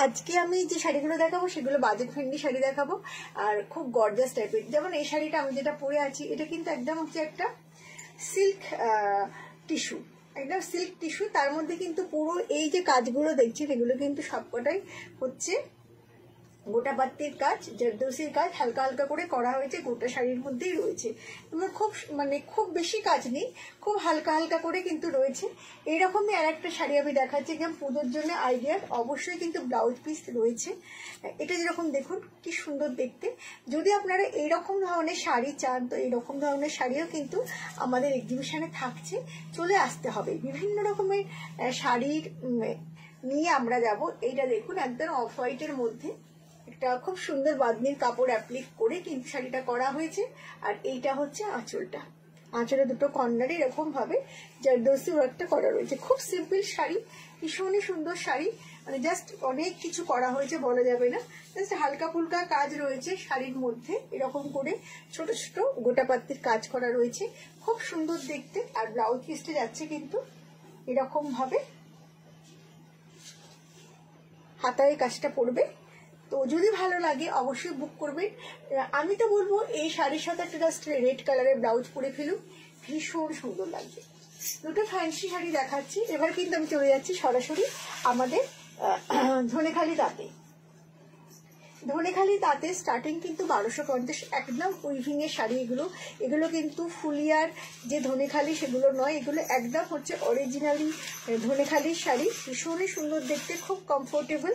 আজকে আমি যে শাড়িগুলো দেখাবো সেগুলো বাজেট ফ্রেন্ডলি শাড়ি দেখাবো আর খুব গর্জাস টাইপের। যেমন এই শাড়িটা আমি যেটা পরে আছি এটা কিন্তু একদম হচ্ছে একটা সিল্ক টিস্যু, একদম সিল্ক টিস্যু। তার মধ্যে কিন্তু পুরো এই যে কাজগুলো দেখছেন এগুলো কিন্তু সবকটাই হচ্ছে গোটা পাত্তির কাজ, জর্দোসির কাজ হালকা হালকা করে করা হয়েছে, গোটা শাড়ির মধ্যেই রয়েছে। তোমার খুব বেশি কাজ নেই, খুব হালকা হালকা করে কিন্তু রয়েছে। এইরকমই আর একটা শাড়ি আমি দেখাচ্ছি একদম পুজোর জন্য আইডিয়ার। অবশ্যই কিন্তু ব্লাউজ পিস রয়েছে। এটা যেরকম দেখুন কি সুন্দর দেখতে। যদি আপনারা এইরকম ধরনের শাড়ি চান তো এইরকম ধরনের শাড়িও কিন্তু আমাদের এক্সিবিশনে থাকছে, চলে আসতে হবে। বিভিন্ন রকমের শাড়ির নিয়ে আমরা যাব। এইটা দেখুন একদম অফ হোয়াইটের মধ্যে একটা খুব সুন্দর বাঁধনির কাপড় অ্যাপ্লিক করে কিন্তু শাড়িটা করা হয়েছে। আর এইটা হচ্ছে আঁচলটা, আঁচলে দুটো কর্নারে এরকম ভাবে জারদোসি ওয়ার্কটা করা রয়েছে। খুব সিম্পল শাড়ি, ভীষণই সুন্দর শাড়ি, মানে জাস্ট অনেক কিছু করা হয়েছে বলা যাবে না, জাস্ট হালকা ফুলকা কাজ রয়েছে শাড়ির মধ্যে। এরকম করে ছোট ছোট গোটা পাত্তির কাজ করা রয়েছে, খুব সুন্দর দেখতে। আর ব্লাউজ পিসটা যাচ্ছে কিন্তু এরকম ভাবে, হাতায় কাজটা পড়বে। তো যদি ভালো লাগে অবশ্যই বুক করবেন। আমি তো বলবো এই শাড়ির সাথে একটা জাস্ট রেড কালারের ব্লাউজ পরে ফেলুন, ভীষণ সুন্দর লাগবে। দুটো ফ্যান্সি শাড়ি দেখাচ্ছি। এবার কিন্তু আমি চলে যাচ্ছি সরাসরি আমাদের ধনেখালি তাঁতে। ধনেখালি তাঁতে স্টার্টিং কিন্তু 1250, একদম উইভিং এর শাড়ি এগুলো কিন্তু ফুলিয়ার যে ধনেখালি সেগুলো নয়, এগুলো একদম হচ্ছে অরিজিনালি ধনেখালির শাড়ি। ভীষণই সুন্দর দেখতে, খুব কমফোর্টেবল।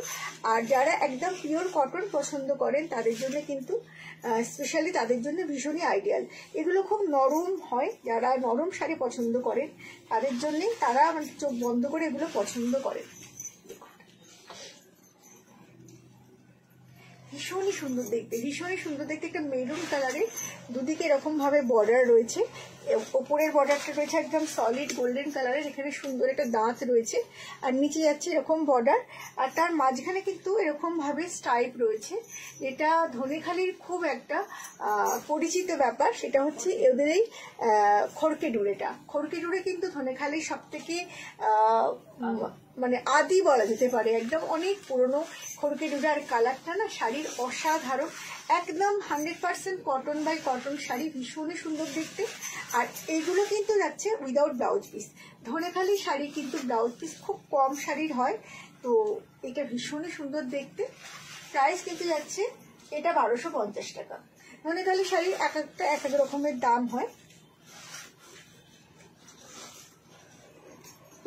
আর যারা একদম পিওর কটন পছন্দ করেন তাদের জন্য কিন্তু স্পেশালি তাদের জন্য ভীষণই আইডিয়াল। এগুলো খুব নরম হয়, যারা নরম শাড়ি পছন্দ করেন তাদের জন্যে, তারা চোখ বন্ধ করে এগুলো পছন্দ করেন। ভীষণই সুন্দর দেখতে, ভীষণই সুন্দর দেখতে। একটা মেরুন কালারের দুদিকে এরকম ভাবে বর্ডার রয়েছে। ওপরের বর্ডারটা রয়েছে একদম সলিড গোল্ডেন কালারের, এখানে সুন্দর একটা দাঁত রয়েছে। আর নিচে যাচ্ছে এরকম বর্ডার, আর তার মাঝখানে কিন্তু এরকম ভাবে স্ট্রাইপ রয়েছে। এটা ধনেখালির খুব একটা পরিচিত ব্যাপার, সেটা হচ্ছে এদের এই খড়কে ডুরেটা। খড়কে ডুরে কিন্তু ধনেখালির সব থেকে মানে আদি বলা যেতে পারে, একদম অনেক পুরনো খড়কে ডুরে। আর কালারটা না শাড়ির অসাধারণ, একদম 100% কটন বাই কটন শাড়ি, ভীষণই সুন্দর দেখতে। আর এইগুলো কিন্তু যাচ্ছে without blouse piece. Dhaniakhali sari কিন্তু ব্লাউজ পিস খুব কম শাড়ির হয়, তো এটা ভীষণই সুন্দর দেখতে। প্রাইস কিন্তু যাচ্ছে এটা 1250 টাকা। ধনেখালি শাড়ির এক একটা এক এক রকমের দাম হয়।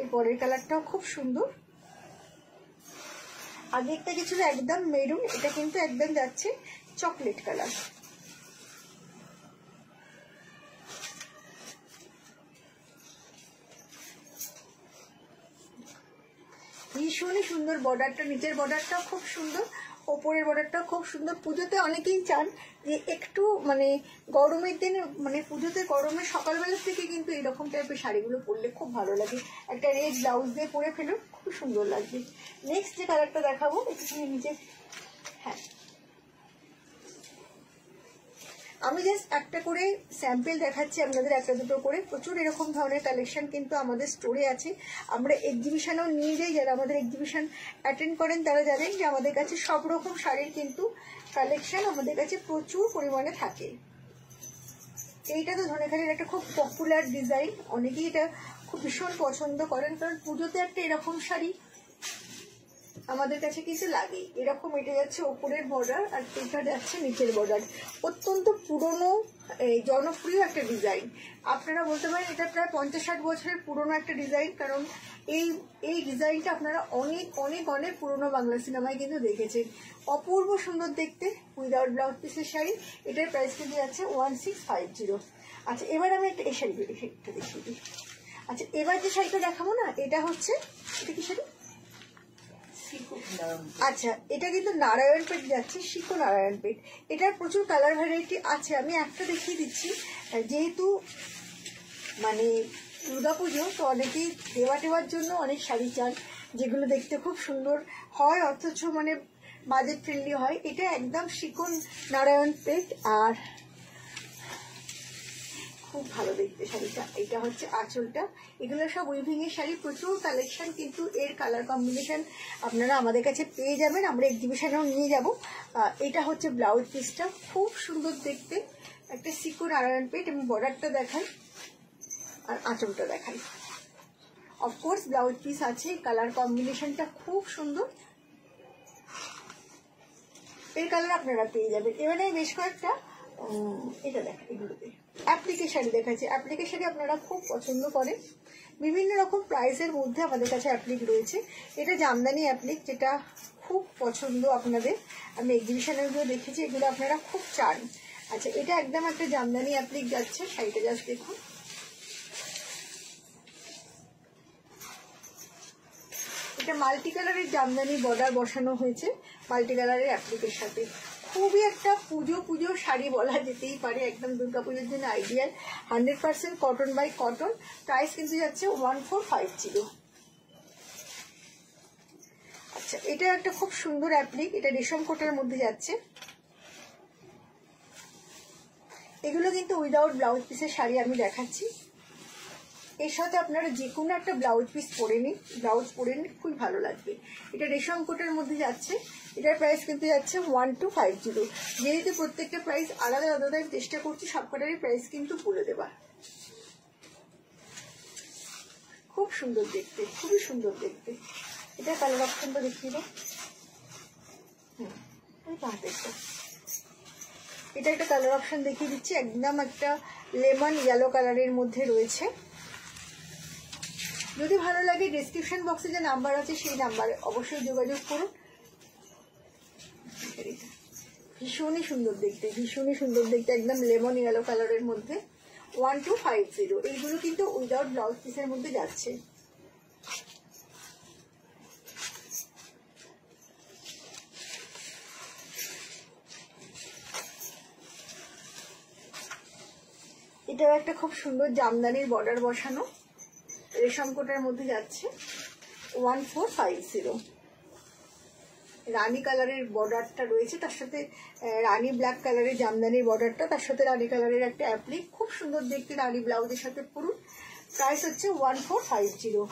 এর পরের কালারটাও খুব সুন্দর। আগে একটা কিছু একদম মেরুন, এটা কিন্তু একদম যাচ্ছে চকলেট কালার। ভীষণই সুন্দর বর্ডারটা, নিচের বর্ডারটাও খুব সুন্দর, ওপরের বর্ডারটাও খুব সুন্দর। পুজোতে অনেকেই চান যে একটু মানে গরমের দিনে, মানে পুজোতে গরমের সকালবেলার থেকে কিন্তু এরকম টাইপের শাড়িগুলো পরলে খুব ভালো লাগে। একটা রেড ব্লাউজ দিয়ে পরে ফেলুন, খুব সুন্দর লাগবে। নেক্সট যে কালারটা দেখাবো একটুখানি নিচে, হ্যাঁ আমি জাস্ট একটা করে স্যাম্পল দেখাচ্ছি আপনাদের, একটা দুটো করে। প্রচুর এরকম ধরনের কালেকশন কিন্তু আমাদের স্টোরে আছে। আমরা এক্সিবিশনেও নিয়ে যাই, যারা আমাদের এক্সিবিশন অ্যাটেন্ড করেন তারা জানেন যে আমাদের কাছে সব রকম শাড়ির কিন্তু কালেকশন আমাদের কাছে প্রচুর পরিমাণে থাকে। এইটা তো ধনেখালির একটা খুব পপুলার ডিজাইন, অনেকেই এটা খুব ভীষণ পছন্দ করেন, কারণ পুজোতে একটা এরকম শাড়ি আমাদের কাছে কিন্তু লাগে। এরকম এটা যাচ্ছে ওপরের বর্ডার আর এটা যাচ্ছে নিচের বর্ডার। অত্যন্ত পুরনো জনপ্রিয় একটা ডিজাইন। আপনারা বলতে পারেন এটা প্রায় 50-60 বছরের পুরনো একটা ডিজাইন, কারণ এই ডিজাইনটা আপনারা অনেক অনেক অনেক পুরনো বাংলা সিনেমায় কিন্তু দেখেছেন। অপূর্ব সুন্দর দেখতে, উইদাউট ব্লাউজ পিসের শাড়ি। এটার প্রাইস কিন্তু যাচ্ছে 1650। আচ্ছা এবার আমি একটা এই শাড়িটা দেখিয়ে দিই। আচ্ছা এবার যে শাড়িটা দেখাবো না, এটা হচ্ছে, এটা কি শাড়ি? আচ্ছা এটা কিন্তু নারায়ণপেট যাচ্ছে, শিকো নারায়ণপেট। এটার প্রচুর কালার ভ্যারাইটি আছে, আমি একটা দেখিয়ে দিচ্ছি। যেহেতু মানে দুর্গাপুজো, তো অনেকেই দেওয়ার জন্য অনেক শাড়ি চান যেগুলো দেখতে খুব সুন্দর হয় অথচ মানে বাজেট ফ্রেন্ডলি হয়। এটা একদম শিকো নারায়ণপেট, আর খুব ভালো দেখতে শাড়িটা। এটা হচ্ছে আঁচলটা। এগুলো সব উইভিং এর শাড়ি, প্রচুর কালেকশন, কিন্তু এর কালার কম্বিনেশন আপনারা আমাদের কাছে পেয়ে যাবেন, আমরা এক্সিবিশনেও নিয়ে যাব। এটা হচ্ছে ব্লাউজ পিসটা, খুব সুন্দর দেখতে, একটা সিকোর আড়ান পেট। আমি বর্ডারটা দেখাই আর আঁচলটা দেখাই। অফকোর্স ব্লাউজ পিস আছে, কালার কম্বিনেশনটা খুব সুন্দর, এর কালার আপনারা পেয়ে যাবেন। এবারে বেশ কয়েকটা এটা দেখা, এগুলোতে অ্যাপ্লিকে শাড়ি দেখাচ্ছে। অ্যাপ্লিকে শাড়ি আপনারা খুব পছন্দ করেন, বিভিন্ন রকম প্রাইসের মধ্যে আমাদের কাছে অ্যাপ্লিক রয়েছে। এটা জামদানি অ্যাপ্লিক, যেটা খুব পছন্দ আপনাদের, আমি এক্সিবিশনেরগুলো দেখেছি, এগুলো আপনারা খুব চান। আচ্ছা, এটা একদম একটা জামদানি অ্যাপ্লিক যাচ্ছে, শাড়িটা জাস্ট দেখুন। এটা মাল্টি কালারের জামদানি বর্ডার বসানো হয়েছে, মাল্টি কালারের অ্যাপ্লিকের সাথে। খুবই একটা পুজো শাড়ি বলা যেতেই পারে, একদম দুর্গাপুজোর জন্য ideal. 100% cotton by cotton. Price কিন্তু যাচ্ছে 1450। আচ্ছা, এটা একটা খুব সুন্দর অ্যাপ্লিক, এটা রেশম কোটার মধ্যে যাচ্ছে। এগুলো কিন্তু উইদাউট ব্লাউজ পিসের শাড়ি আমি দেখাচ্ছি। এর সাথে আপনারা যে কোনো একটা ব্লাউজ পিস পরে নিন, খুব ভালো লাগবে। এটা রেশম কোটার মধ্যে যাচ্ছে, এটার প্রাইস কিন্তু যাচ্ছে 1250। যেহেতু প্রত্যেকটা প্রাইস আলাদা আলাদা, চেষ্টা করছি সবকটারই প্রাইস কিন্তু বলে দেবার। খুব সুন্দর দেখতে, খুবই সুন্দর দেখতে। এটা কালার অপশনটা দেখিয়ে দাও। এটা একটা কালার অপশন দেখিয়ে দিচ্ছি, একদম একটা লেমন ইয়েলো কালারের মধ্যে রয়েছে। যদি ভালো লাগে ডেসক্রিপশন বক্সে যে নাম্বার আছে সেই নাম্বারে অবশ্যই যোগাযোগ করুন। ভীষণই সুন্দর দেখতে, ভীষণই সুন্দর দেখতে, একদম লেমন ইয়েলো কালারের মধ্যে 1250। এইগুলো কিন্তু উইদাউট ব্লাউজ পিসের মধ্যে যাচ্ছে। এটাও একটা খুব সুন্দর জামদানির বর্ডার বসানো, রেশম কোটার মধ্যে যাচ্ছে 1450। রানী কালারের বর্ডারটা রয়েছে, তার সাথে রানী ব্ল্যাক কালারের জামদানির বর্ডারটা, তার সাথে রানী কালারের একটা অ্যাপ্লিক, খুব সুন্দর দেখতে, রানী ব্লাউজের সাথে পুরো। প্রাইস হচ্ছে 1450।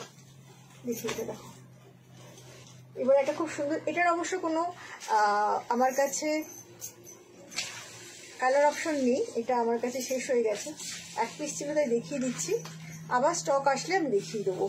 দেখি এটা দেখো। এবার একটা খুব সুন্দর, এটার অবশ্য কোনো আমার কাছে কালার অপশন নেই, এটা আমার কাছে শেষ হয়ে গেছে, এক পিস ছিল তাই দেখিয়ে দিচ্ছি, আবার স্টক আসলে আমি দেখিয়ে দেবো।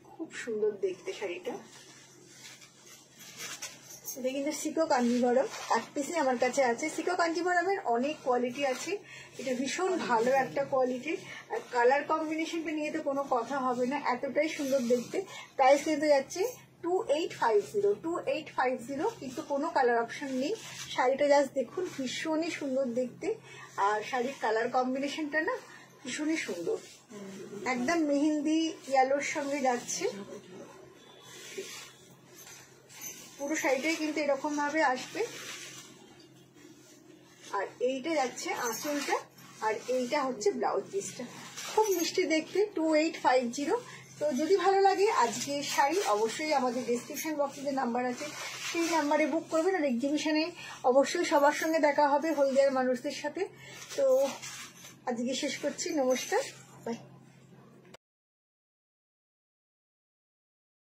খুব সুন্দর দেখতে শাড়িটা, এটা কিন্তু সিকো কাঞ্জিভরম, এক পিসে আমার কাছে আছে। সিকো কাঞ্জিভরমের অনেক কোয়ালিটি আছে, এটা ভীষণ ভালো একটা কোয়ালিটির। আর কালার কম্বিনেশনটা নিয়ে তো কোনো কথা হবে না, এতটাই সুন্দর দেখতে। প্রাইস কিন্তু যাচ্ছে 2850, কিন্তু কোনো কালার অপশন নেই। শাড়িটা জাস্ট দেখুন, ভীষণই সুন্দর দেখতে, আর শাড়ির কালার কম্বিনেশনটা না ভীষণই সুন্দর, একদম মেহেন্দি ইয়েলোর সঙ্গে যাচ্ছে। পুরো শাড়িটাই কিন্তু এরকম ভাবে আসবে। আর এইটা যাচ্ছে আঁচলটা, আর এইটা হচ্ছে ব্লাউজ পিসটা, খুব মিষ্টি দেখতে। 2850। তো যদি ভালো লাগে আজকে শাড়ি, অবশ্যই আমাদের ডেসক্রিপশন বক্সে যে নাম্বার আছে সেই নাম্বারে বুক করবেন। আর এক্সিবিশনে অবশ্যই সবার সঙ্গে দেখা হবে, হলদিয়ার মানুষদের সাথে। তো আজকে শেষ করছি, নমস্কার।